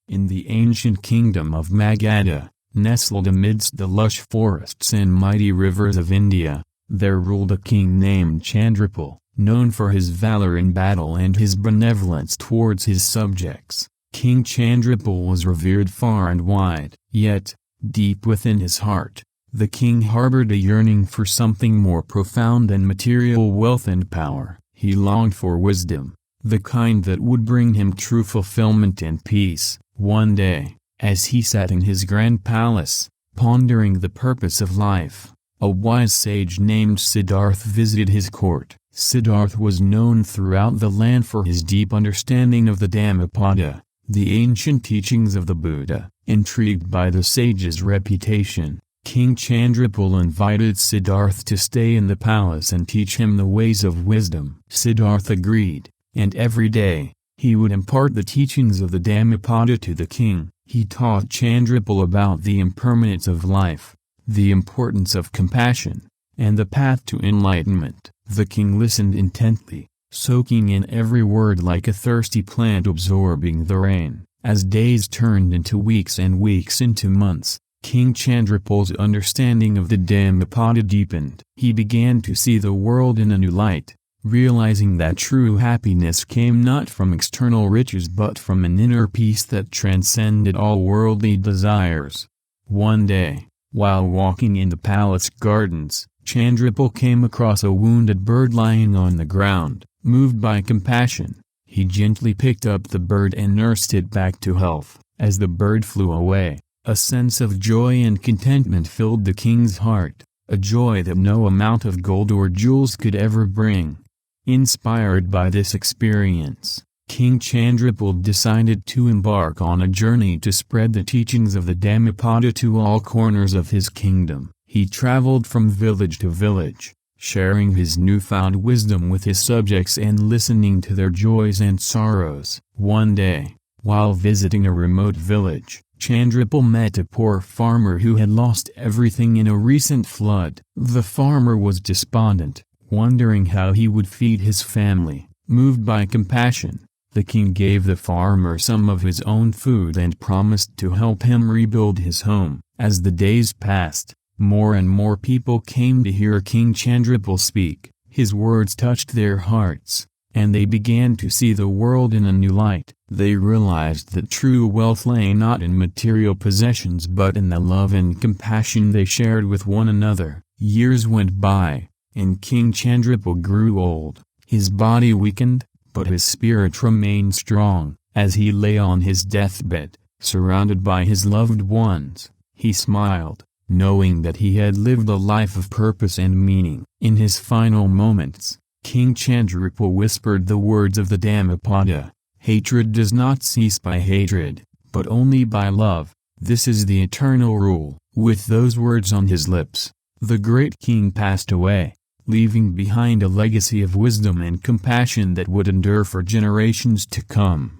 In the ancient kingdom of Magadha, nestled amidst the lush forests and mighty rivers of India, there ruled a king named Chandrapal, known for his valor in battle and his benevolence towards his subjects. King Chandrapal was revered far and wide, yet, deep within his heart, the king harbored a yearning for something more profound than material wealth and power. He longed for wisdom, the kind that would bring him true fulfillment and peace. One day, as he sat in his grand palace, pondering the purpose of life, a wise sage named Siddhartha visited his court. Siddhartha was known throughout the land for his deep understanding of the Dhammapada, the ancient teachings of the Buddha. Intrigued by the sage's reputation, King Chandrapal invited Siddhartha to stay in the palace and teach him the ways of wisdom. Siddhartha agreed, and every day, he would impart the teachings of the Dhammapada to the king. He taught Chandrapal about the impermanence of life, the importance of compassion, and the path to enlightenment. The king listened intently, soaking in every word like a thirsty plant absorbing the rain. As days turned into weeks and weeks into months, King Chandrapal's understanding of the Dhammapada deepened. He began to see the world in a new light, realizing that true happiness came not from external riches but from an inner peace that transcended all worldly desires. One day, while walking in the palace gardens, Chandrapal came across a wounded bird lying on the ground. Moved by compassion, he gently picked up the bird and nursed it back to health. As the bird flew away, a sense of joy and contentment filled the king's heart, a joy that no amount of gold or jewels could ever bring. Inspired by this experience, King Chandrapal decided to embark on a journey to spread the teachings of the Dhammapada to all corners of his kingdom. He traveled from village to village, sharing his newfound wisdom with his subjects and listening to their joys and sorrows. One day, while visiting a remote village, Chandrapal met a poor farmer who had lost everything in a recent flood. The farmer was despondent, wondering how he would feed his family. Moved by compassion, the king gave the farmer some of his own food and promised to help him rebuild his home. As the days passed, more and more people came to hear King Chandrapal speak. His words touched their hearts, and they began to see the world in a new light. They realized that true wealth lay not in material possessions but in the love and compassion they shared with one another. Years went by, and King Chandrapal grew old. His body weakened, but his spirit remained strong. As he lay on his deathbed, surrounded by his loved ones, he smiled, knowing that he had lived a life of purpose and meaning. In his final moments, King Chandrapal whispered the words of the Dhammapada: "Hatred does not cease by hatred, but only by love. This is the eternal rule." With those words on his lips, the great king passed away, leaving behind a legacy of wisdom and compassion that would endure for generations to come.